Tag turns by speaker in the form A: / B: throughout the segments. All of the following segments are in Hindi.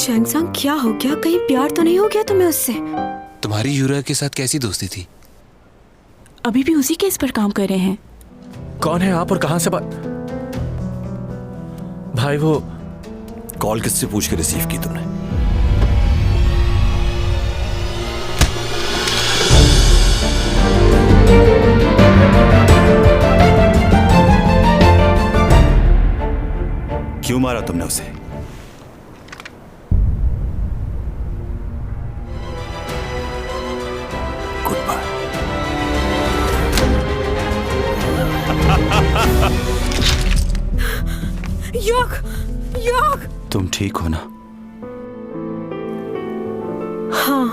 A: शैंगसांग, क्या हो गया? कहीं प्यार तो नहीं हो गया तुम्हें उससे?
B: तुम्हारी यूरा के साथ कैसी दोस्ती थी?
C: अभी भी उसी केस पर काम कर रहे हैं।
D: कौन है आप और कहां से बात? भाई वो
E: कॉल किससे पूछ के रिसीव की तुमने? क्यों मारा तुमने उसे? Good bye.
A: योग, योग।
E: तुम ठीक हो ना?
A: हाँ।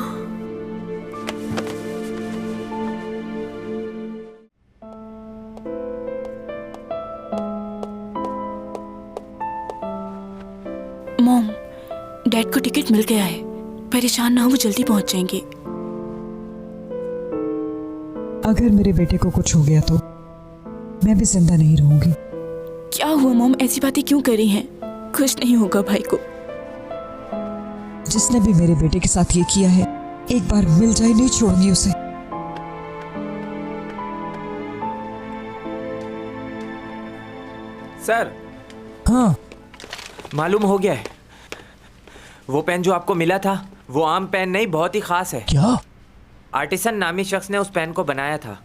C: मॉम, डैड को टिकट मिल गया है। परेशान ना हो, वो जल्दी पहुंच जाएंगे।
F: अगर मेरे बेटे को कुछ हो गया तो मैं भी जिंदा नहीं रहूंगी।
C: क्या हुआ मॉम, ऐसी बातें क्यों कर रही हैं? कुछ नहीं होगा भाई को।
F: जिसने भी मेरे बेटे के साथ ये किया है, एक बार मिल जाए नहीं छोड़ूंगी उसे।
G: सर,
F: हाँ,
G: मालूम हो गया है। वो पेन जो आपको मिला था वो आम पेन नहीं, बहुत ही खास है।
F: क्या?
G: आर्टिसन नामी शख्स ने उस पेन को बनाया था।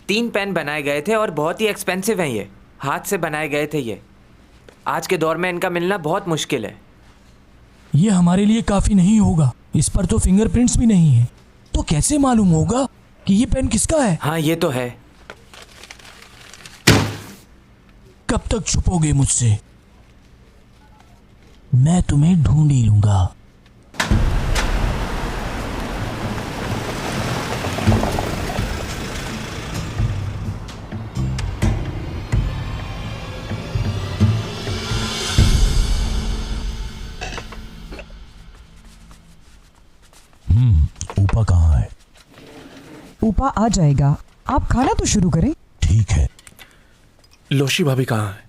G: 3 पेन बनाए गए थे और बहुत ही एक्सपेंसिव हैं। ये हाथ से बनाए गए थे। ये आज के दौर में इनका मिलना बहुत मुश्किल है।
H: ये हमारे लिए काफी नहीं होगा। इस पर तो फिंगरप्रिंट्स भी नहीं है, तो कैसे मालूम होगा कि ये पेन किसका है?
G: हाँ, ये तो है।
H: कब तक छुपोगे मुझसे? मैं तुम्हें ढूंढ ही लूंगा। ऊपा कहाँ है?
F: ऊपा आ जाएगा, आप खाना तो शुरू करें।
H: ठीक है।
D: लोशी भाभी कहाँ है?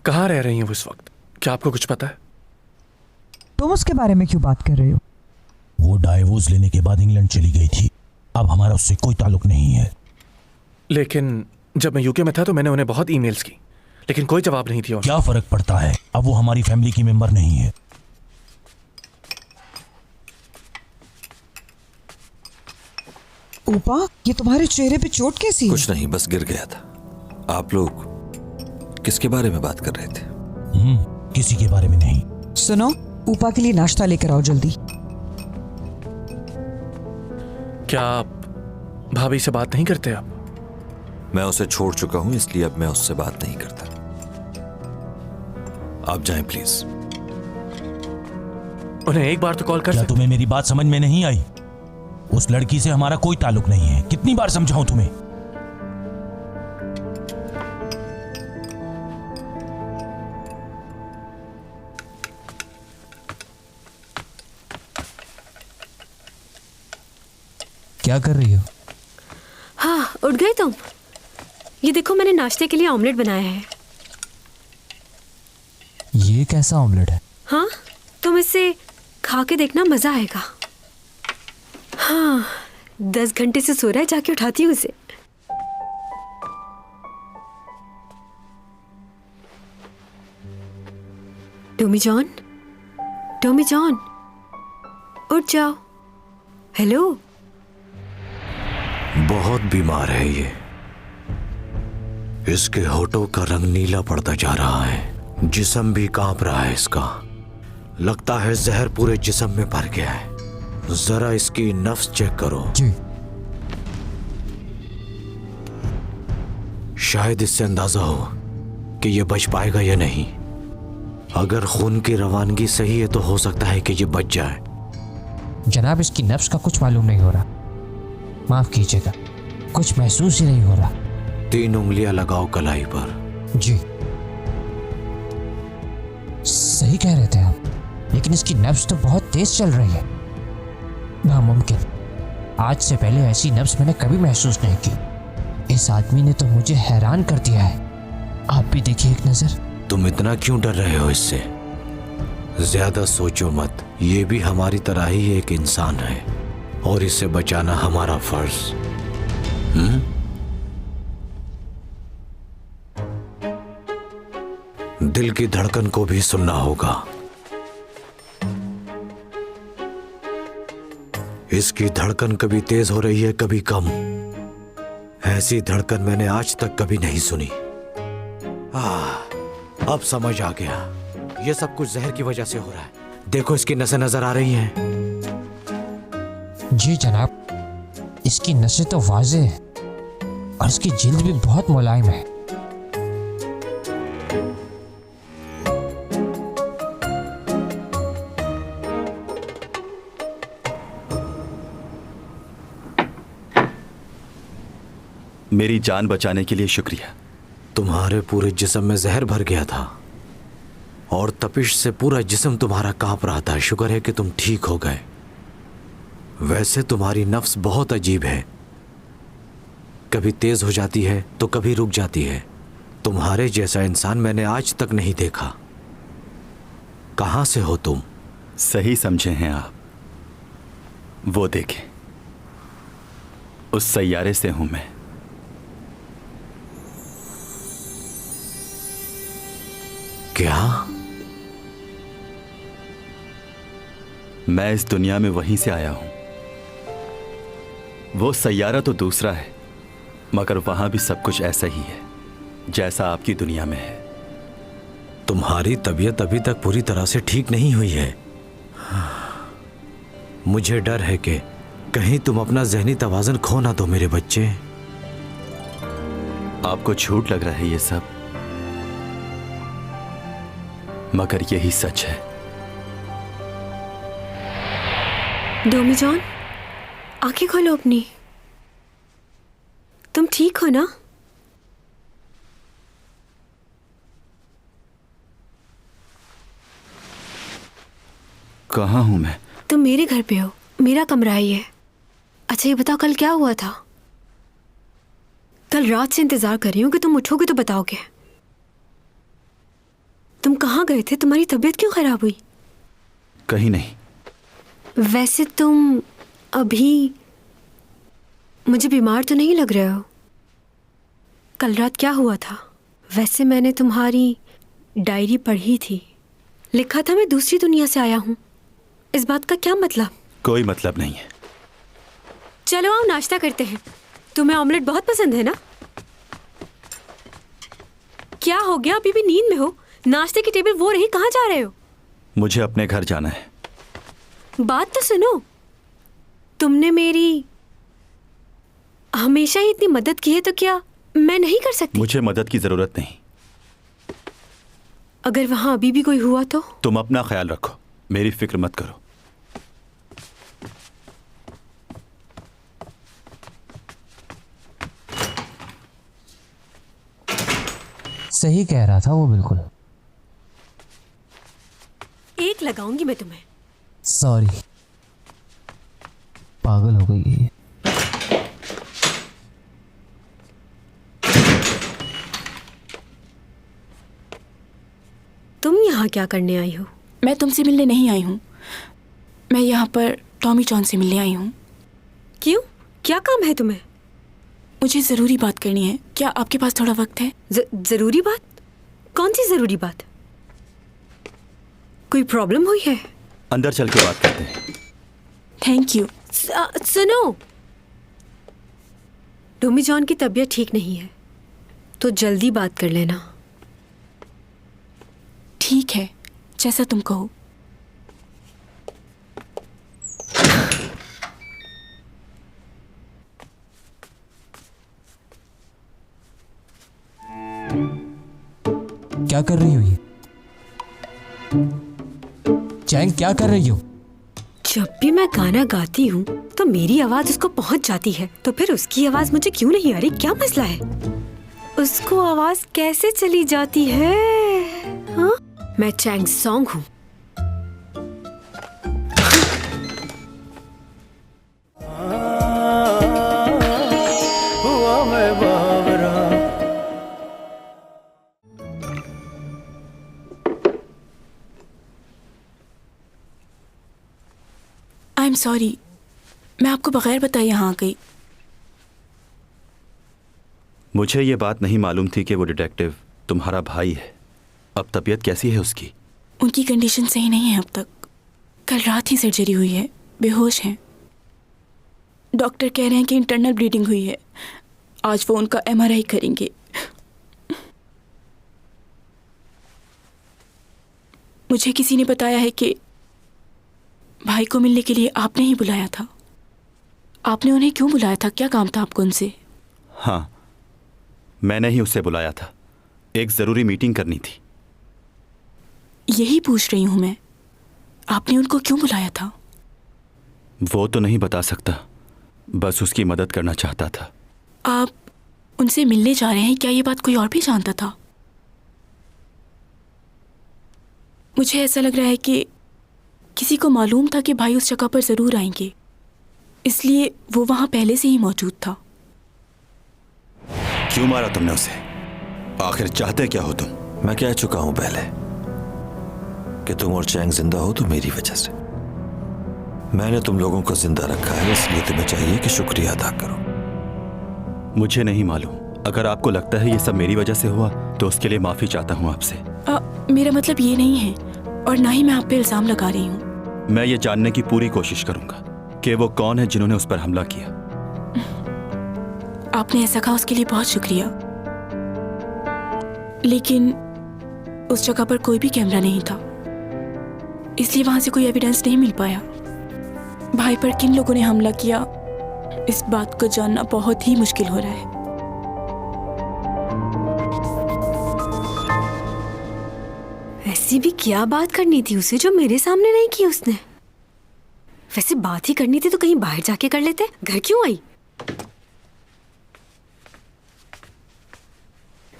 D: कहाँ रह रही हैं वो इस वक्त? क्या आपको कुछ पता है?
F: तुम उसके बारे में क्यों बात कर रहे हो?
H: वो डाइवोर्स लेने के बाद इंग्लैंड चली गई थी। अब हमारा उससे कोई ताल्लुक नहीं है।
D: लेकिन जब मैं यूके में था तो मैंने उन्हें बहुत ईमेल्स की, लेकिन कोई जवाब नहीं दिया।
H: क्या फर्क पड़ता है? अब वो हमारी फैमिली की मेंबर नहीं है।
F: ऊपा, ये तुम्हारे चेहरे पे चोट कैसी है?
E: कुछ नहीं, बस गिर गया था। आप लोग किसके बारे में बात कर रहे थे?
H: किसी के बारे में नहीं।
F: सुनो, ऊपा के लिए नाश्ता लेकर आओ जल्दी।
D: क्या आप भाभी से बात नहीं करते? आप?
E: मैं उसे छोड़ चुका हूं, इसलिए अब मैं उससे बात नहीं करता। आप जाएं प्लीज।
D: उन्हें एक बार तो कॉल कर
H: क्या
D: सकते?
H: तुम्हें मेरी बात समझ में नहीं आई? उस लड़की से हमारा कोई ताल्लुक नहीं है। कितनी बार समझाऊं तुम्हें? क्या कर रही हो?
A: हाँ, उठ गए तुम? ये देखो, मैंने नाश्ते के लिए ऑमलेट बनाया है।
H: ये कैसा ऑमलेट है?
A: हाँ, तुम इसे खा के देखना, मजा आएगा। हाँ, 10 घंटे से सो रहा है, जाके उठाती हूँ उसे। टॉमी जॉन, टॉमी जॉन, उठ जाओ। हेलो।
E: बहुत बीमार है ये। इसके होठों का रंग नीला पड़ता जा रहा है। जिस्म भी कांप रहा है इसका। लगता है जहर पूरे जिस्म में भर गया है। जरा इसकी नफ्स चेक करो।
H: जी।
E: शायद इससे अंदाजा हो कि ये बच पाएगा या नहीं। अगर खून की रवानगी सही है तो हो सकता है कि ये बच जाए।
I: जनाब, इसकी नफ्स का कुछ मालूम नहीं हो रहा। माफ कीजिएगा, कुछ महसूस ही नहीं हो रहा।
E: 3 उंगलियां लगाओ कलाई पर।
I: जी, सही कह रहे थे आप, लेकिन इसकी नब्ज तो बहुत तेज चल रही है। नामुमकिन, आज से पहले ऐसी नब्ज मैंने कभी महसूस नहीं की। इस आदमी ने तो मुझे हैरान कर दिया है। आप भी देखिए एक नजर।
E: तुम इतना क्यों डर रहे हो इससे? ज्यादा सोचो मत, ये भी हमारी तरह ही एक इंसान है और इसे बचाना हमारा फर्ज। दिल की धड़कन को भी सुनना होगा। इसकी धड़कन कभी तेज हो रही है, कभी कम। ऐसी धड़कन मैंने आज तक कभी नहीं सुनी। अब समझ आ गया, ये सब कुछ जहर की वजह से हो रहा है। देखो इसकी नसें नजर आ रही हैं।
I: जी जनाब, इसकी नसें तो वाज़े हैं और इसकी जिल्द भी बहुत मुलायम है।
J: मेरी जान बचाने के लिए शुक्रिया।
E: तुम्हारे पूरे जिस्म में जहर भर गया था और तपिश से पूरा जिस्म तुम्हारा कांप रहा था। शुक्र है कि तुम ठीक हो गए। वैसे तुम्हारी नफ्स बहुत अजीब है, कभी तेज हो जाती है तो कभी रुक जाती है। तुम्हारे जैसा इंसान मैंने आज तक नहीं देखा। कहां से हो तुम?
J: सही समझे हैं आप। वो देखें, उस सैयारे से हूं मैं।
E: क्या?
J: मैं इस दुनिया में वहीं से आया हूं। वो सैयारा तो दूसरा है, मगर वहां भी सब कुछ ऐसा ही है जैसा आपकी दुनिया में है।
E: तुम्हारी तबीयत अभी तक पूरी तरह से ठीक नहीं हुई है। मुझे डर है कि कहीं तुम अपना जहनी तवाज़ुन खो ना दो मेरे बच्चे।
J: आपको झूठ लग रहा है ये सब, मगर यही सच है।
A: डोमी जॉन, आंखें खोलो अपनी। तुम ठीक हो ना?
J: कहाँ हूं मैं?
A: तुम मेरे घर पे हो, मेरा कमरा है ये। अच्छा ये बताओ कल क्या हुआ था? कल रात से इंतजार कर रही हूँ कि तुम उठोगे तो बताओगे। तुम कहाँ गए थे? तुम्हारी तबीयत क्यों खराब हुई?
J: कहीं नहीं।
A: वैसे तुम अभी मुझे बीमार तो नहीं लग रहे हो। कल रात क्या हुआ था? वैसे मैंने तुम्हारी डायरी पढ़ी थी, लिखा था मैं दूसरी दुनिया से आया हूँ। इस बात का क्या मतलब?
J: कोई मतलब नहीं है।
A: चलो आओ नाश्ता करते हैं। तुम्हें ऑमलेट बहुत पसंद है ना? क्या हो गया, अभी भी नींद में हो? नाश्ते की टेबल वो रही, कहाँ जा रहे हो?
J: मुझे अपने घर जाना है।
A: बात तो सुनो, तुमने मेरी हमेशा ही इतनी मदद की है, तो क्या मैं नहीं कर सकती?
J: मुझे मदद की जरूरत नहीं।
A: अगर वहां अभी भी कोई हुआ तो?
J: तुम अपना ख्याल रखो, मेरी फिक्र मत करो।
I: सही कह रहा था वो बिल्कुल।
A: एक लगाऊंगी मैं तुम्हें।
I: सॉरी, पागल हो गई है।
A: तुम यहाँ क्या करने आई हो?
C: मैं तुमसे मिलने नहीं आई हूँ, मैं यहाँ पर टॉमी जॉन से मिलने आई हूँ।
A: क्यों, क्या काम है तुम्हें?
C: मुझे ज़रूरी बात करनी है, क्या आपके पास थोड़ा वक्त है?
A: जरूरी बात? कौन सी जरूरी बात? कोई प्रॉब्लम हुई है?
J: अंदर चल के बात करते हैं।
C: Thank you.
A: सुनो, डोमी जॉन की तबीयत ठीक नहीं है, तो जल्दी बात कर लेना।
C: ठीक है, जैसा तुम कहो।
I: क्या कर रही हो ये? चैंग, क्या कर रही हो?
A: जब भी मैं गाना गाती हूँ तो मेरी आवाज उसको पहुंच जाती है, तो फिर उसकी आवाज मुझे क्यों नहीं आ रही? क्या मसला है? उसको आवाज कैसे चली जाती है? हाँ? मैं चैंग सॉन्ग हूँ।
C: एम सॉरी, मैं आपको बगैर बताए यहाँ आ गई।
J: मुझे ये बात नहीं मालूम थी कि वो डिटेक्टिव तुम्हारा भाई है। अब तबीयत कैसी है उसकी?
C: उनकी कंडीशन सही नहीं है अब तक। कल रात ही सर्जरी हुई है, बेहोश हैं। डॉक्टर कह रहे हैं कि इंटरनल ब्लीडिंग हुई है। आज वो उनका MRI करेंगे। मुझे किसी ने बताया है कि भाई को मिलने के लिए आपने ही बुलाया था। आपने उन्हें क्यों बुलाया था? क्या काम था आपको उनसे?
J: हाँ, मैंने ही उसे बुलाया था। एक ज़रूरी मीटिंग करनी थी।
C: यही पूछ रही हूँ मैं, आपने उनको क्यों बुलाया था?
J: वो तो नहीं बता सकता, बस उसकी मदद करना चाहता था।
C: आप उनसे मिलने जा रहे हैं, क्या ये बात कोई और भी जानता था? मुझे ऐसा लग रहा है कि किसी को मालूम था कि भाई उस जगह पर ज़रूर आएंगे, इसलिए वो वहाँ पहले से ही मौजूद था।
K: क्यों मारा तुमने उसे? आखिर चाहते क्या हो तुम? मैं कह चुका हूं पहले कि तुम और चैंग जिंदा हो तो मेरी वजह से। मैंने तुम लोगों को जिंदा रखा है, इसलिए तुम्हें चाहिए कि शुक्रिया अदा करो।
J: मुझे नहीं मालूम। अगर आपको लगता है ये सब मेरी वजह से हुआ तो उसके लिए माफ़ी चाहता हूँ आपसे।
C: मेरा मतलब ये नहीं है, और ना ही मैं आप पे इल्ज़ाम लगा रही हूँ।
J: मैं ये जानने की पूरी कोशिश करूंगा कि वो कौन है जिन्होंने उस पर हमला किया।
C: आपने ऐसा कहा उसके लिए बहुत शुक्रिया, लेकिन उस जगह पर कोई भी कैमरा नहीं था, इसलिए वहां से कोई एविडेंस नहीं मिल पाया। भाई पर किन लोगों ने हमला किया, इस बात को जानना बहुत ही मुश्किल हो रहा है।
A: ऐसी भी क्या बात करनी थी उसे जो मेरे सामने नहीं की उसने? वैसे बात ही करनी थी तो कहीं बाहर जाके कर लेते। घर क्यों आई?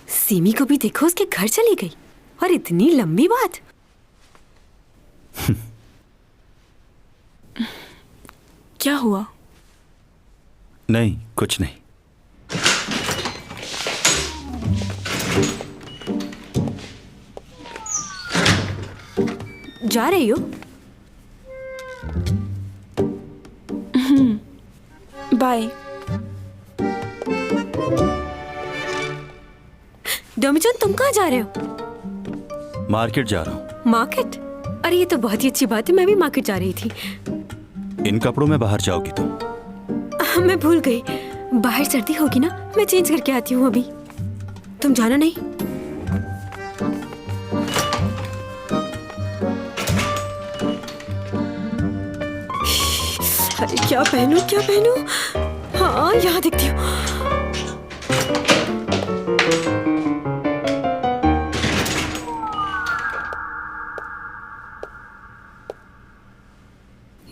A: सीमी को भी देखो, उसके घर चली गई, और इतनी लंबी बात।
C: क्या हुआ?
J: नहीं, कुछ नहीं।
A: जा रही हो?
C: बाय।
A: डोमिचन, तुम कहाँ जा रहे हो?
J: मार्केट जा रहा हूँ।
A: मार्केट? अरे ये तो बहुत ही अच्छी बात है, मैं भी मार्केट जा रही थी।
J: इन कपड़ों में बाहर जाओगी तुम?
A: मैं भूल गई, बाहर सर्दी होगी ना, मैं चेंज करके आती हूँ अभी। तुम जाना नहीं? अरे क्या पहनूं, क्या पहनूं? हाँ, यहाँ दिखती हूँ।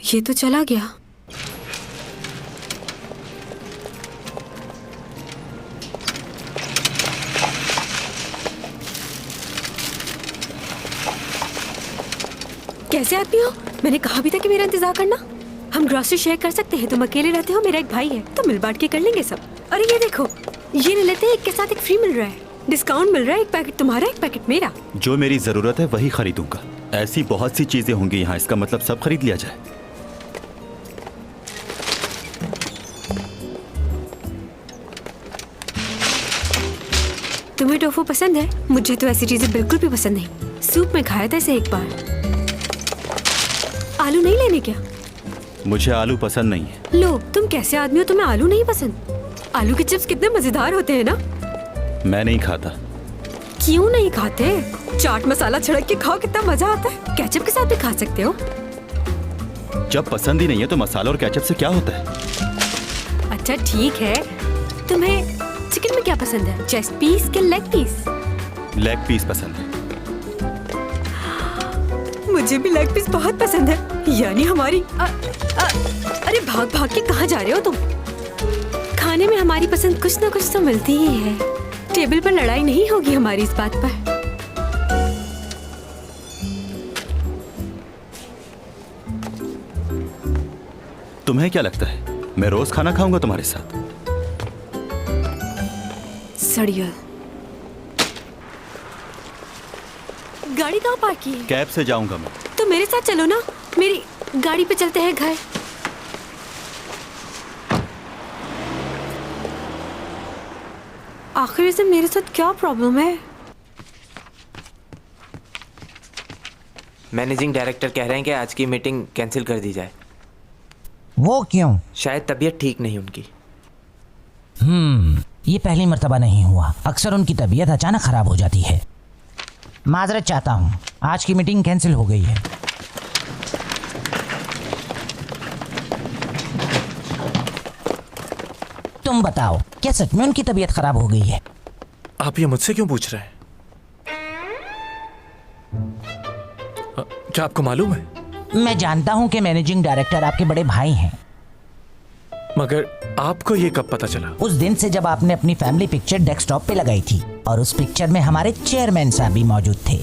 A: ये तो चला गया। कैसे आदमी हो? मैंने कहा भी था कि मेरा इंतजार करना। हम ग्रोसरी शेयर कर सकते हैं, तुम अकेले रहते हो, मेरा एक भाई है, तो मिल बांट के कर लेंगे सब। अरे ये देखो, ये ले लेते हैं, एक के साथ एक फ्री मिल रहा है, डिस्काउंट मिल रहा है, एक पैकेट तुम्हारा एक पैकेट मेरा।
J: जो मेरी जरूरत है वही खरीदूंगा। ऐसी बहुत सी चीजें होंगी यहाँ, इसका मतलब सब खरीद लिया जाए।
A: तुम्हें टोफू पसंद है? मुझे तो ऐसी चीजें बिल्कुल भी पसंद नहीं। सूप में खाया था इसे एक बार। आलू नहीं लेने क्या?
J: मुझे आलू पसंद नहीं है।
A: लो, तुम कैसे आदमी हो, तुम्हें आलू नहीं पसंद? आलू के चिप्स कितने मजेदार होते हैं ना।
J: मैं नहीं खाता।
A: क्यों नहीं खाते? चाट मसाला छिड़क के खाओ, कितना मजा आता है। केचप के साथ भी खा सकते हो।
J: जब पसंद ही नहीं है तो मसाला और केचप से क्या होता है?
A: अच्छा ठीक है, तुम्हें चिकन में क्या पसंद है, चेस्ट पीस के लेग पीस?
J: लेग पीस पसंद है।
A: मुझे भी लेग पीस बहुत पसंद है। यानी हमारी अरे भाग भाग के कहाँ जा रहे हो तुम? खाने में हमारी पसंद कुछ ना कुछ तो मिलती ही है। टेबल पर लड़ाई नहीं होगी हमारी इस बात पर।
J: तुम्हें क्या लगता है मैं रोज खाना खाऊंगा तुम्हारे साथ?
A: सड़िया। गाड़ी कहाँ पार्क की है?
J: कैब से जाऊंगा मैं।
A: तो मेरे साथ चलो ना, मेरी गाड़ी पे चलते हैं घर। आखिर इसे मेरे साथ क्या प्रॉब्लम है?
G: मैनेजिंग डायरेक्टर कह रहे हैं कि आज की मीटिंग कैंसिल कर दी जाए।
I: वो क्यों?
G: शायद तबीयत ठीक नहीं उनकी।
I: ये पहली मर्तबा नहीं हुआ। अक्सर उनकी तबीयत अचानक खराब हो जाती है। माजरत चाहता हूँ, आज की मीटिंग कैंसिल हो गई है। तुम बताओ, क्या सच में उनकी तबीयत खराब हो गई है?
D: आप ये मुझसे क्यों पूछ रहे हैं? क्या आपको मालूम है?
I: मैं जानता हूँ कि मैनेजिंग डायरेक्टर आपके बड़े भाई हैं।
D: मगर आपको ये कब पता चला?
I: उस दिन से जब आपने अपनी फैमिली पिक्चर डेस्कटॉप पे लगाई थी और उस पिक्चर में हमारे चेयरमैन साहब भी मौजूद थे।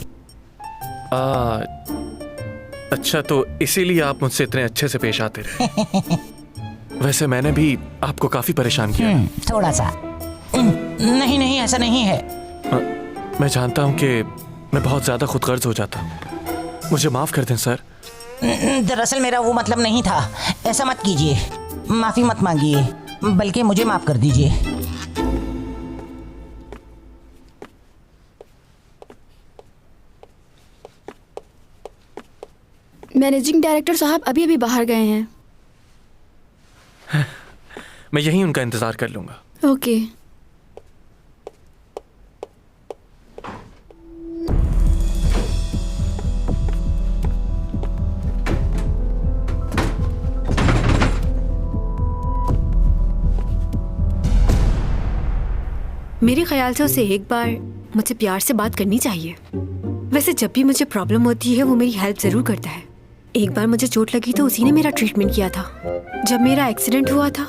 D: अच्छा, तो इसीलिए आप मुझसे इतने अच्छे से पेश आते रहे। वैसे मैंने भी आपको काफी परेशान किया।
I: थोड़ा सा। नहीं नहीं, ऐसा नहीं है।
D: मैं जानता हूँ कि मैं बहुत ज्यादा खुदगर्ज हो जाता हूँ, मुझे माफ कर दें सर।
I: दरअसल मेरा वो मतलब नहीं था। ऐसा मत कीजिए, माफी मत मांगिए, बल्कि मुझे माफ कर दीजिए।
C: मैनेजिंग डायरेक्टर साहब अभी अभी बाहर गए हैं।
D: मैं यहीं उनका इंतजार कर लूंगा।
C: ओके।
A: मेरे ख्याल से उसे एक बार मुझसे प्यार से बात करनी चाहिए। वैसे जब भी मुझे प्रॉब्लम होती है वो मेरी हेल्प जरूर करता है। एक बार मुझे चोट लगी तो उसी ने मेरा ट्रीटमेंट किया था। जब मेरा एक्सीडेंट हुआ था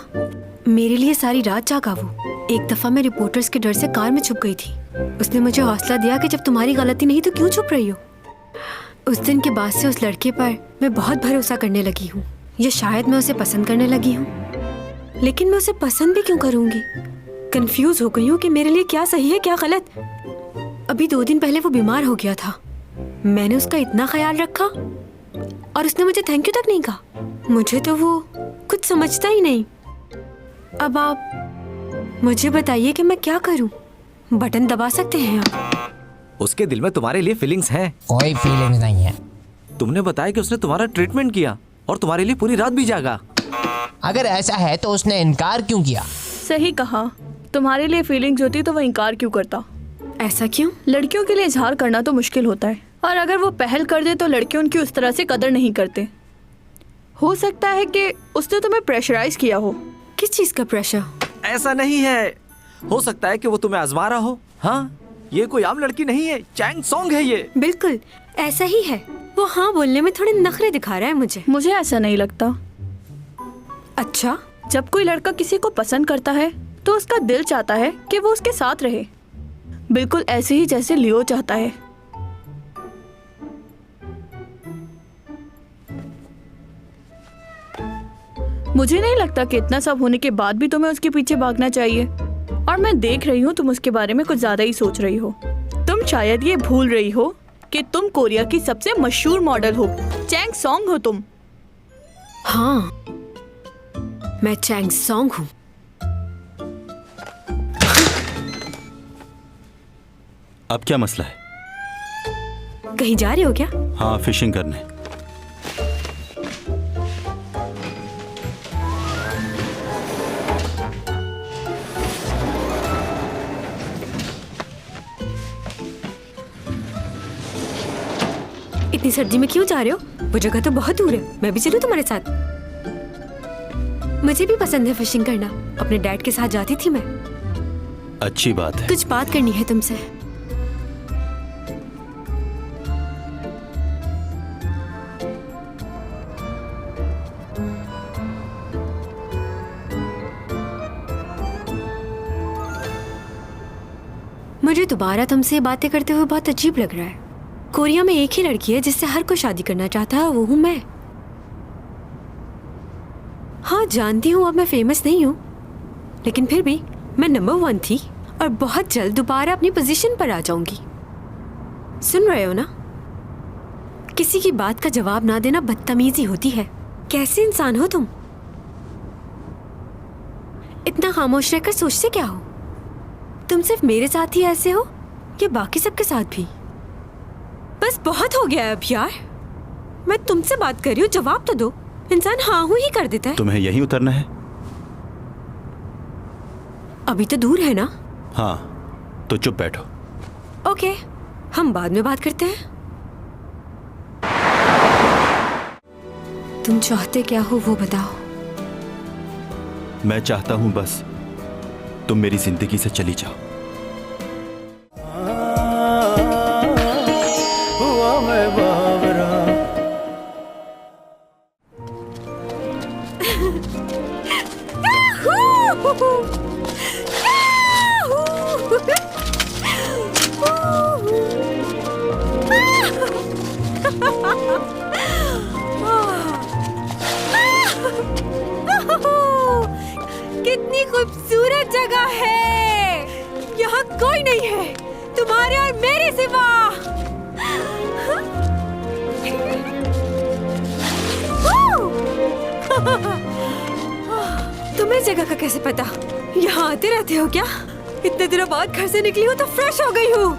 A: मेरे लिए सारी रात जागा वो। एक दफा मैं रिपोर्टर्स के डर से कार में छुप गई थी। उसने मुझे हौसला दिया कि जब तुम्हारी गलती नहीं तो क्यों छुप रही हो। उस दिन के बाद से उस लड़के पर मैं बहुत भरोसा करने लगी हूँ, या शायद मैं उसे पसंद करने लगी हूँ। लेकिन मैं उसे पसंद भी क्यों करूँगी? कंफ्यूज हो गई हूँ कि मेरे लिए क्या सही है क्या गलत। अभी 2 दिन पहले वो बीमार हो गया था, मैंने उसका इतना ख्याल रखा और उसने मुझे थैंक यू तक नहीं कहा। मुझे तो वो कुछ समझता ही नहीं। अब आप मुझे बताइए कि मैं क्या करूं? बटन दबा सकते हैं आप?
E: उसके दिल में तुम्हारे लिए फीलिंग्स हैं।
I: कोई फीलिंग्स नहीं है।
E: तुमने बताया कि उसने तुम्हारा ट्रीटमेंट किया और तुम्हारे लिए पूरी रात भी जागा।
I: अगर ऐसा है तो उसने इनकार क्यों किया?
C: सही कहा, तुम्हारे लिए फीलिंग्स होती तो वो इनकार क्यों करता?
A: ऐसा क्यों?
C: लड़कियों के लिए इजहार करना तो मुश्किल होता है, और अगर वो पहल कर दे तो लड़के उनकी उस तरह से कदर नहीं करते। हो सकता है कि उसने तुम्हें प्रेशराइज किया हो।
A: किस चीज का प्रेशर?
E: ऐसा नहीं है, हो सकता है कि वो तुम्हें आजमा रहा हो। हाँ, ये कोई आम लड़की नहीं है, चैंग सॉन्ग है ये।
A: बिल्कुल ऐसा ही है। वो हाँ बोलने में थोड़े नखरे दिखा रहा है मुझे
C: ऐसा नहीं लगता।
A: अच्छा,
C: जब कोई लड़का किसी को पसंद करता है तो उसका दिल चाहता है कि वो उसके साथ रहे, बिल्कुल ऐसे ही जैसे लियो चाहता है। मुझे नहीं लगता कि इतना सब होने के बाद भी तुम्हें उसके पीछे भागना चाहिए। और मैं देख रही हूँ तुम उसके बारे में कुछ ज्यादा ही सोच रही हो। तुम शायद ये भूल रही हो कि तुम कोरिया की सबसे मशहूर मॉडल हो, चैंग सॉन्ग हो तुम।
A: हाँ, मैं चैंग सॉन्ग हूँ।
J: अब क्या मसला है?
A: कहीं जा रहे हो क्या?
J: हाँ, फिशिंग करने।
A: इतनी सर्दी में क्यों जा रहे हो? वो जगह तो बहुत दूर है, मैं भी चलूं तुम्हारे साथ? मुझे भी पसंद है फिशिंग करना, अपने डैड के साथ जाती थी मैं।
J: अच्छी बात है।
A: कुछ बात करनी है तुमसे। मुझे दोबारा तुमसे बातें करते हुए बहुत अजीब लग रहा है। कोरिया में एक ही लड़की है जिससे हर कोई शादी करना चाहता है, वो हूं मैं। हाँ जानती हूँ अब मैं फेमस नहीं हूँ, लेकिन फिर भी मैं नंबर 1 थी और बहुत जल्द दोबारा अपनी पोजीशन पर आ जाऊंगी। सुन रहे हो ना? किसी की बात का जवाब ना देना बदतमीजी होती है। कैसे इंसान हो तुम? इतना खामोश रहकर सोचते क्या हो? तुम सिर्फ मेरे साथ ही ऐसे हो या बाकी सबके साथ भी? बस बहुत हो गया है अब यार। मैं तुमसे बात कर रही हूँ, जवाब तो दो। इंसान हाँ हूँ ही कर देता है।
J: तुम्हें यहीं उतरना है?
A: अभी तो दूर है ना।
J: हाँ, तो चुप बैठो।
A: ओके, हम बाद में बात करते हैं। तुम चाहते क्या हो वो बताओ।
J: मैं चाहता हूं बस तुम मेरी जिंदगी से चली जाओ।
A: कितनी खूबसूरत जगह है। यहाँ कोई नहीं है तुम्हारे और मेरे सिवा। तुम्हें जगह का कैसे पता? यहाँ आते रहते हो क्या? इतने दिनों बाद घर से निकली हूँ तो फ्रेश हो गई हूँ।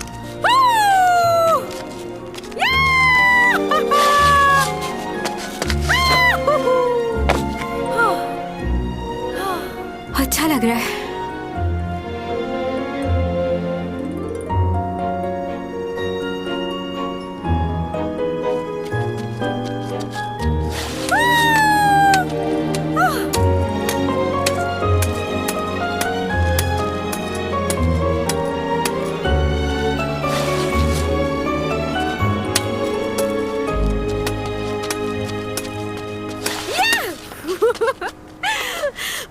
A: अच्छा लग रहा है।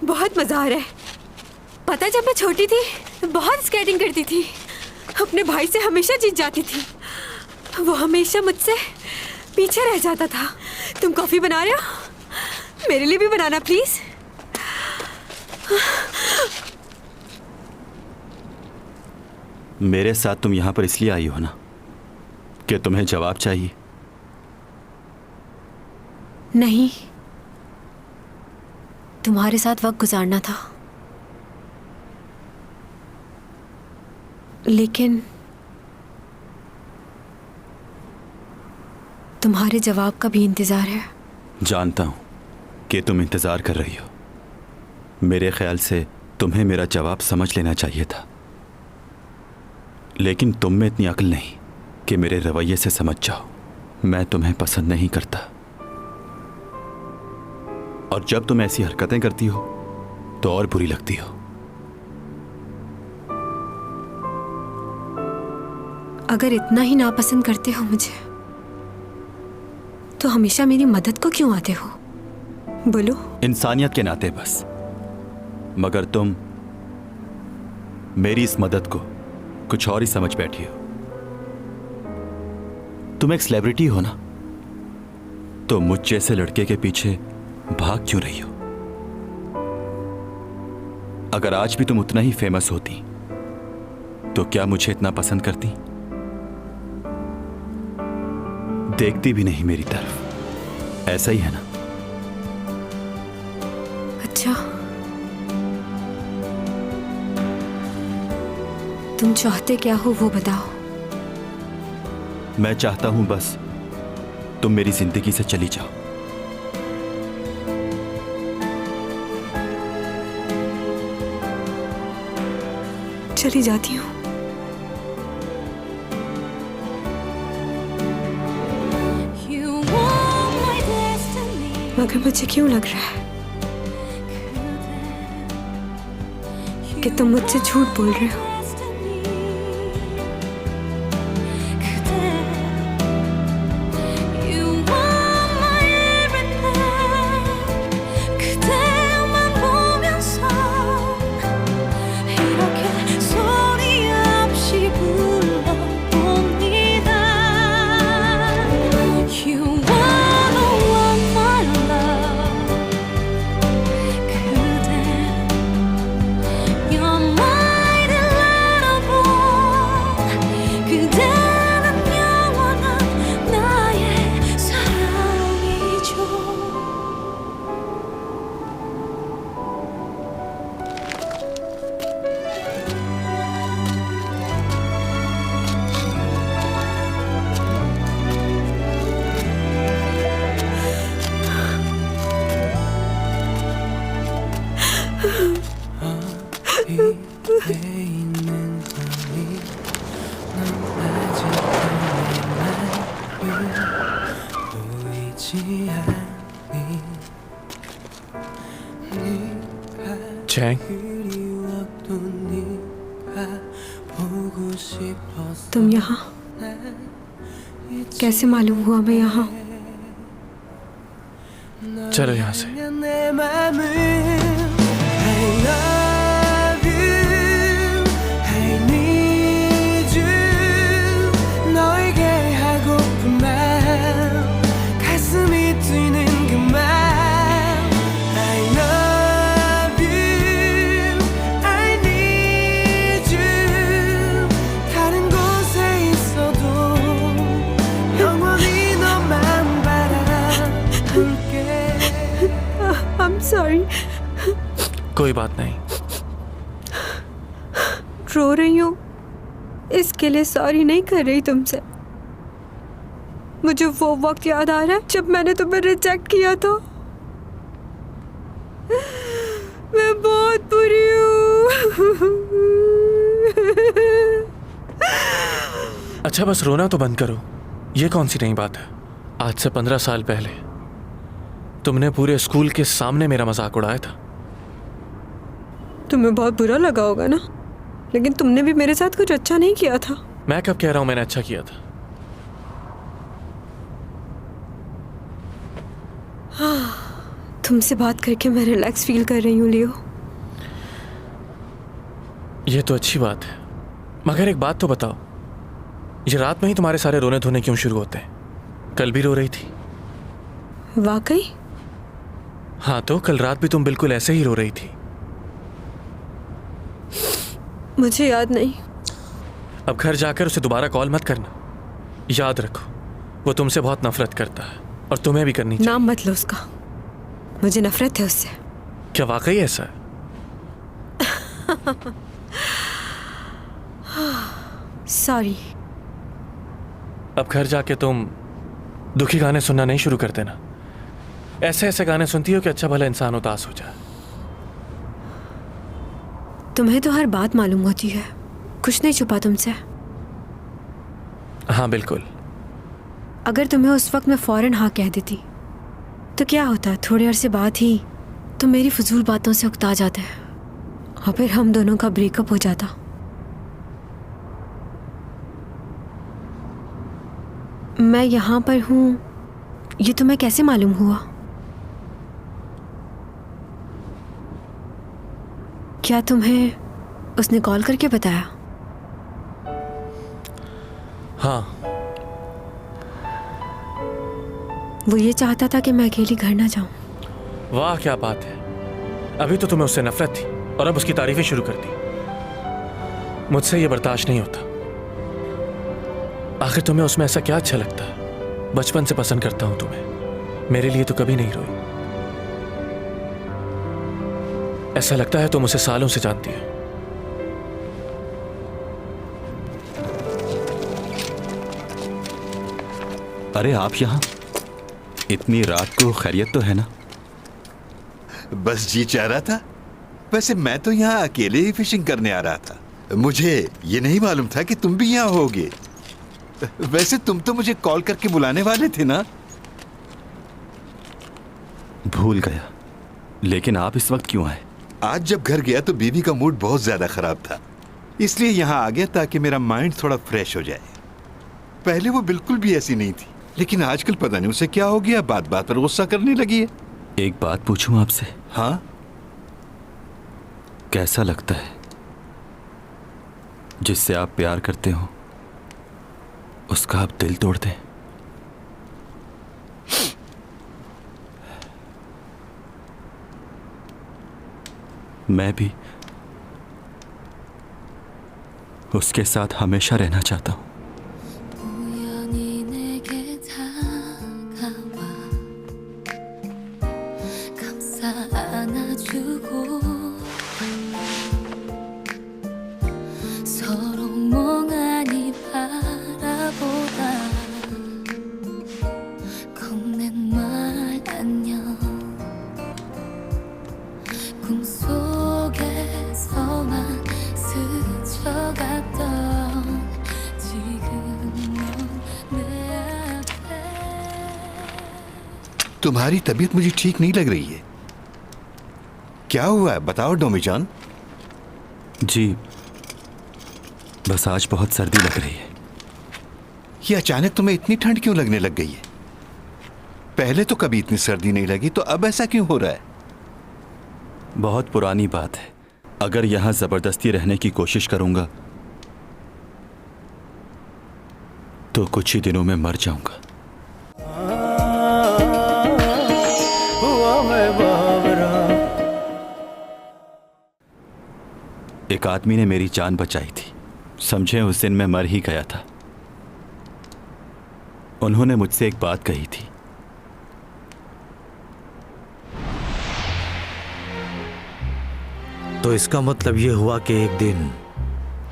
A: बहुत मजा आ रहा है। पता है, जब मैं छोटी थी बहुत स्केटिंग करती थी। अपने भाई से हमेशा जीत जाती थी। वो हमेशा मुझसे पीछे रह जाता था। तुम कॉफी बना रहे हो? मेरे लिए भी बनाना प्लीज।
J: मेरे साथ तुम यहां पर इसलिए आई हो ना कि तुम्हें जवाब चाहिए?
A: नहीं, तुम्हारे साथ वक्त गुजारना था। लेकिन तुम्हारे जवाब का भी इंतजार है।
J: जानता हूं कि तुम इंतजार कर रही हो। मेरे ख्याल से तुम्हें मेरा जवाब समझ लेना चाहिए था, लेकिन तुम में इतनी अक्ल नहीं कि मेरे रवैये से समझ जाओ। मैं तुम्हें पसंद नहीं करता, और जब तुम ऐसी हरकतें करती हो तो और बुरी लगती हो।
A: अगर इतना ही नापसंद करते हो मुझे, तो हमेशा मेरी मदद को क्यों आते हो? बोलो।
J: इंसानियत के नाते बस। मगर तुम मेरी इस मदद को कुछ और ही समझ बैठी हो। तुम एक सेलिब्रिटी हो ना, तो मुझ जैसे लड़के के पीछे भाग क्यों रही हो? अगर आज भी तुम उतना ही फेमस होती तो क्या मुझे इतना पसंद करती? देखती भी नहीं मेरी तरफ। ऐसा ही है ना?
A: अच्छा, तुम चाहते क्या हो वो बताओ।
J: मैं चाहता हूं बस तुम मेरी जिंदगी से चली जाओ।
A: चली जाती हूँ। मगर मुझे क्यों लग रहा है कि तुम मुझसे झूठ बोल रहे हो।
L: You're my delight.
D: चैंग,
A: तुम यहाँ कैसे मालूम हुआ मैं यहाँ?
D: चलो यहाँ से।
A: सॉरी।
D: कोई बात नहीं।
A: रो रही हूँ इसके लिए सॉरी नहीं कर रही तुमसे। मुझे वो वक्त याद आ रहा है जब मैंने तुम्हें रिजेक्ट किया था। मैं बहुत बुरी हूँ।
D: अच्छा बस रोना तो बंद करो। ये कौन सी नई बात है? आज से 15 साल पहले तुमने पूरे स्कूल के सामने मेरा मजाक उड़ाया था।
A: तुम्हें बहुत बुरा लगा होगा ना, लेकिन तुमने भी मेरे साथ कुछ अच्छा नहीं किया था।
D: मैं कब कह रहा हूं मैंने अच्छा किया था?
A: तुमसे बात करके मैं रिलैक्स फील कर रही हूँ लियो।
D: ये तो अच्छी बात है, मगर एक बात तो बताओ, ये रात में ही तुम्हारे सारे रोने धोने क्यों शुरू होते हैं? कल भी रो रही थी।
A: वाकई?
D: हाँ तो कल रात भी तुम बिल्कुल ऐसे ही रो रही थी।
A: मुझे याद नहीं।
D: अब घर जाकर उसे दोबारा कॉल मत करना। याद रखो वो तुमसे बहुत नफरत करता है और तुम्हें भी करनी चाहिए।
A: नाम मत लो उसका, मुझे नफरत है उससे।
D: क्या वाकई ऐसा है?
A: सॉरी।
D: अब घर जाके तुम दुखी गाने सुनना नहीं शुरू कर देना। ऐसे ऐसे गाने सुनती हो कि अच्छा भला इंसान उदास हो जाए।
A: तुम्हें तो हर बात मालूम होती है, कुछ नहीं छुपा तुमसे।
D: हाँ बिल्कुल।
A: अगर तुम्हें उस वक्त मैं फौरन हाँ कह देती तो क्या होता? थोड़े अरसे बाद ही तुम मेरी फजूल बातों से उकता जाते और फिर हम दोनों का ब्रेकअप हो जाता। मैं यहाँ पर हूँ ये तुम्हें कैसे मालूम हुआ? क्या तुम्हें उसने कॉल करके बताया?
D: हाँ।
A: वो ये चाहता था कि मैं अकेली घर ना जाऊं।
D: वाह क्या बात है। अभी तो तुम्हें उससे नफरत थी और अब उसकी तारीफें शुरू कर दी। मुझसे ये बर्दाश्त नहीं होता। आखिर तुम्हें उसमें ऐसा क्या अच्छा लगता है? बचपन से पसंद करता हूं तुम्हें, मेरे लिए तो कभी नहीं रोई। ऐसा लगता है तुम उसे सालों से जानती हो।
J: अरे आप यहाँ इतनी रात को? खैरियत तो है ना?
K: बस जी चाह रहा था। वैसे मैं तो यहाँ अकेले ही फिशिंग करने आ रहा था। मुझे ये नहीं मालूम था कि तुम भी यहाँ होगे। वैसे तुम तो मुझे कॉल करके बुलाने वाले थे ना?
J: भूल गया। लेकिन आप इस वक्त क्यों आए?
K: आज जब घर गया तो बीवी का मूड बहुत ज्यादा खराब था, इसलिए यहाँ आ गया ताकि मेरा माइंड थोड़ा फ्रेश हो जाए। पहले वो बिल्कुल भी ऐसी नहीं थी, लेकिन आजकल पता नहीं उसे क्या हो गया, बात बात पर गुस्सा करने लगी है।
J: एक बात पूछूं आपसे?
K: हाँ।
J: कैसा लगता है जिससे आप प्यार करते हो उसका आप दिल तोड़ दें? मैं भी उसके साथ हमेशा रहना चाहता हूं।
K: तुम्हारी तबीयत मुझे ठीक नहीं लग रही है।
L: क्या हुआ है बताओ डोमीजान।
J: जी, बस आज बहुत सर्दी लग रही है।
L: ये अचानक तुम्हें इतनी ठंड क्यों लगने लग गई है? पहले तो कभी इतनी सर्दी नहीं लगी, तो अब ऐसा क्यों हो रहा है?
J: बहुत पुरानी बात है। अगर यहां जबरदस्ती रहने की कोशिश करूंगा तो कुछ ही दिनों में मर जाऊंगा। एक आदमी ने मेरी जान बचाई थी। समझे उस दिन मैं मर ही गया था। उन्होंने मुझसे एक बात कही थी,
E: तो इसका मतलब ये हुआ कि एक दिन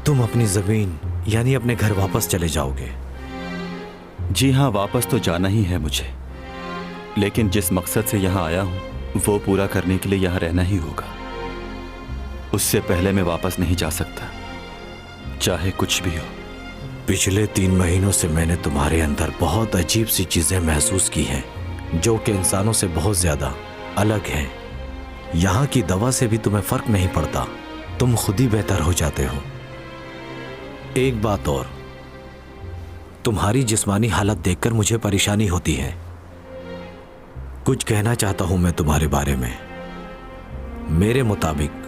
E: तुम अपनी जमीन यानी अपने घर वापस चले जाओगे?
J: जी हाँ, वापस तो जाना ही है मुझे, लेकिन जिस मकसद से यहाँ आया हूँ वो पूरा करने के लिए यहाँ रहना ही होगा। उससे पहले मैं वापस नहीं जा सकता, चाहे कुछ भी हो।
E: पिछले 3 महीनों से मैंने तुम्हारे अंदर बहुत अजीब सी चीजें महसूस की हैं, जो कि इंसानों से बहुत ज्यादा अलग हैं। यहाँ की दवा से भी तुम्हें फर्क नहीं पड़ता, तुम खुद ही बेहतर हो जाते हो। एक बात और, तुम्हारी जिस्मानी हालत देखकर मुझे परेशानी होती है। कुछ कहना चाहता हूं मैं तुम्हारे बारे में। मेरे मुताबिक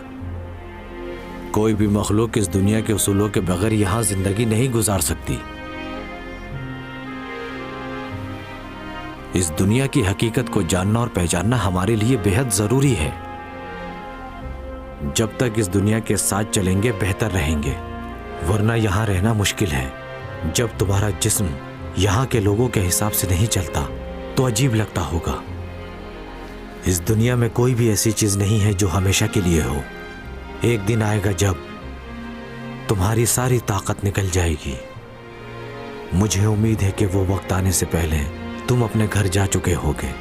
E: कोई भी मखलूक इस दुनिया के उसूलों के बगैर यहां जिंदगी नहीं गुजार सकती। इस दुनिया की हकीकत को जानना और पहचानना हमारे लिए बेहद जरूरी है। जब तक इस दुनिया के साथ चलेंगे बेहतर रहेंगे, वरना यहां रहना मुश्किल है। जब तुम्हारा जिस्म यहां के लोगों के हिसाब से नहीं चलता तो अजीब लगता होगा। इस दुनिया में कोई भी ऐसी चीज नहीं है जो हमेशा के लिए हो। एक दिन आएगा जब तुम्हारी सारी ताकत निकल जाएगी। मुझे उम्मीद है कि वो वक्त आने से पहले तुम अपने घर जा चुके होगे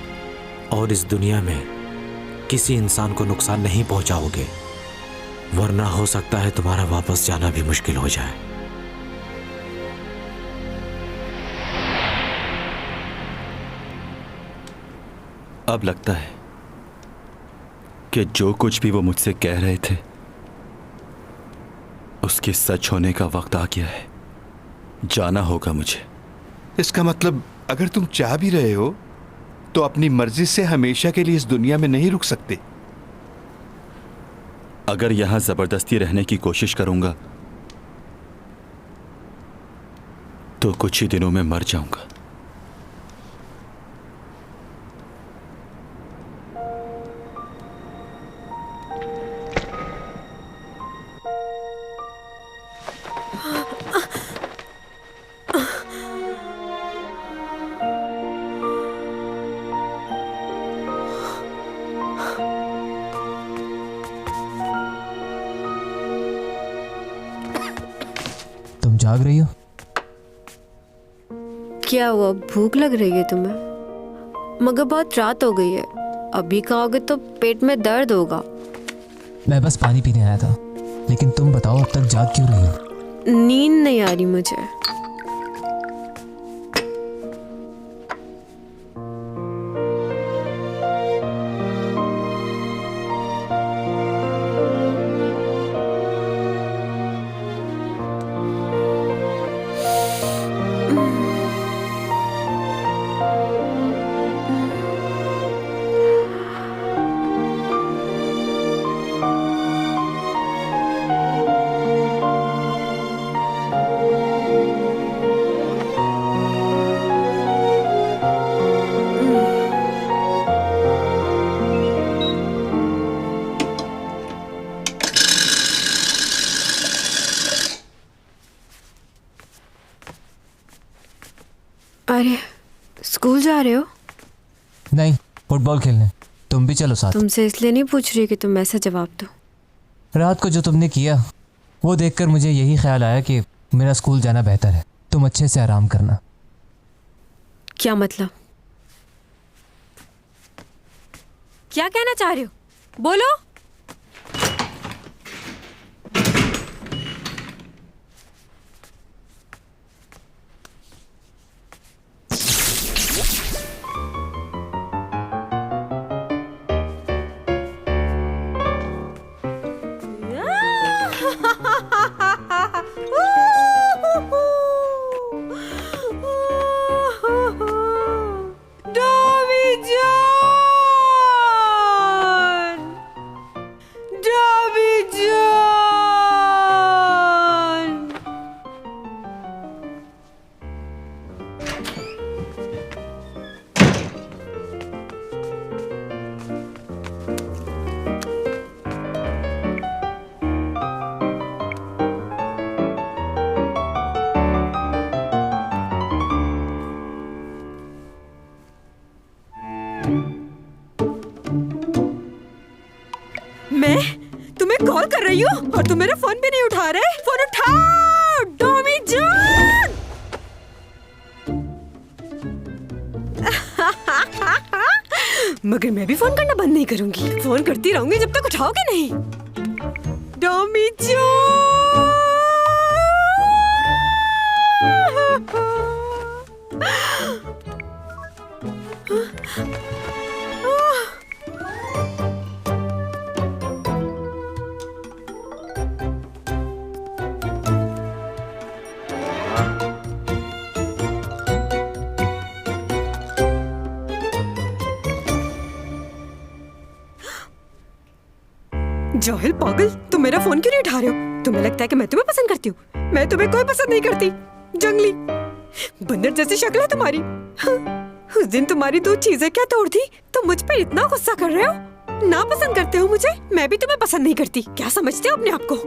E: और इस दुनिया में किसी इंसान को नुकसान नहीं पहुंचाओगे, वरना हो सकता है तुम्हारा वापस जाना भी मुश्किल हो जाए।
J: अब लगता है कि जो कुछ भी वो मुझसे कह रहे थे उसके सच होने का वक्त आ गया है। जाना होगा मुझे।
L: इसका मतलब अगर तुम चाह भी रहे हो तो अपनी मर्जी से हमेशा के लिए इस दुनिया में नहीं रुक सकते।
J: अगर यहां जबरदस्ती रहने की कोशिश करूंगा तो कुछ ही दिनों में मर जाऊंगा।
I: तुम जाग रही हो?
A: क्या हुआ, भूख लग रही है तुम्हें? मगर बहुत रात हो गई है, अभी खाओगे तो पेट में दर्द होगा।
I: मैं बस पानी पीने आया था, लेकिन तुम बताओ अब तक जाग क्यों रही हो?
A: नींद नहीं आ रही मुझे। अरे, स्कूल जा रहे हो?
I: नहीं, फुटबॉल खेलने। तुम भी चलो साथ।
A: तुमसे इसलिए नहीं पूछ रही कि तुम ऐसा जवाब दो।
I: रात को जो तुमने किया वो देखकर मुझे यही ख्याल आया कि मेरा स्कूल जाना बेहतर है। तुम अच्छे से आराम करना।
A: क्या मतलब? क्या कहना चाह रहे हो? बोलो। उठा रहे? फोन उठाओ डोमी जान। मगर मैं भी फोन करना बंद नहीं करूंगी, फोन करती रहूंगी जब तक उठाओगे नहीं। डोमी जान। जाहिल पागल, तुम मेरा फोन क्यों नहीं उठा रहे हो? तुम्हें लगता है कि मैं तुम्हें पसंद करती हूँ? मैं तुम्हें कोई पसंद नहीं करती। जंगली बंदर जैसी शक्ल है तुम्हारी। उस दिन तुम्हारी 2 चीजें क्या तोड़ दी? तुम मुझ पे इतना गुस्सा कर रहे हो? ना पसंद करते हो मुझे? मैं भी तुम्हें पसंद नहीं करती। क्या समझते हो अपने आप को?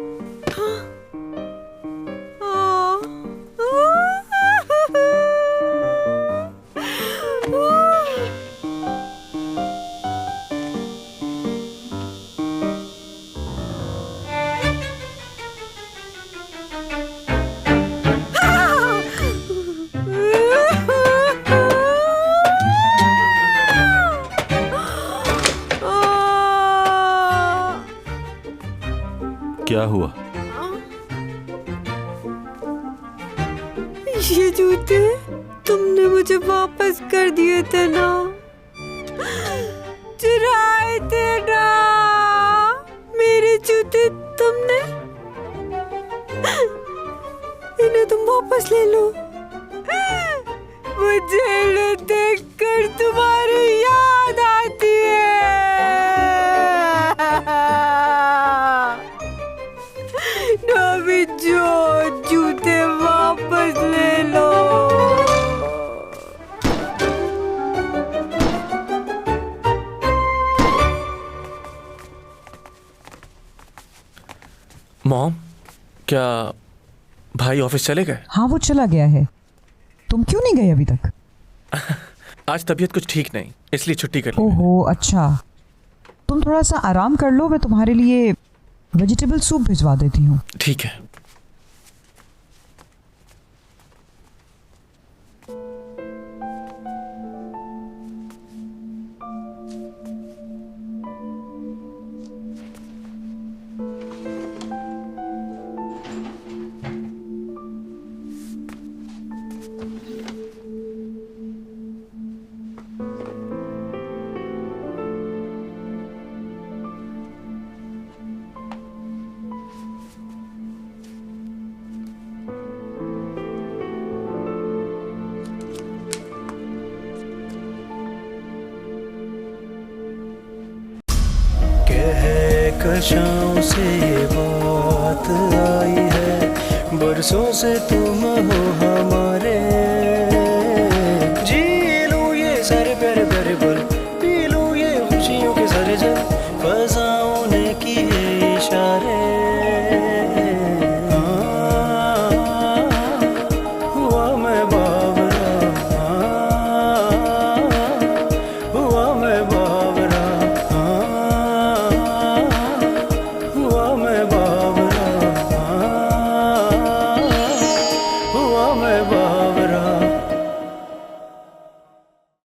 J: क्या हुआ?
A: ये जूते तुमने मुझे वापस कर दिए थे ना, चुराए थे ना मेरे जूते तुमने। इन्हें तुम वापस ले लो। मुझे इन्हें देखकर तुम्हारी याद आती है। डोमी जो जूते वापस ले लो।
D: मॉम, क्या भाई ऑफिस चले गए?
F: हाँ वो चला गया है। तुम क्यों नहीं गए अभी तक?
D: आज तबीयत कुछ ठीक नहीं, इसलिए छुट्टी कर ली।
F: ओहो अच्छा, तुम थोड़ा सा आराम कर लो, मैं तुम्हारे लिए वेजिटेबल सूप भिजवा देती हूँ।
D: ठीक है।
M: कशाओं से ये बात आई है, बरसों से तुम हो हमारे। जी लूं ये सारे प्यारे प्यारे पल, पी लूं ये खुशियों के सारे जल।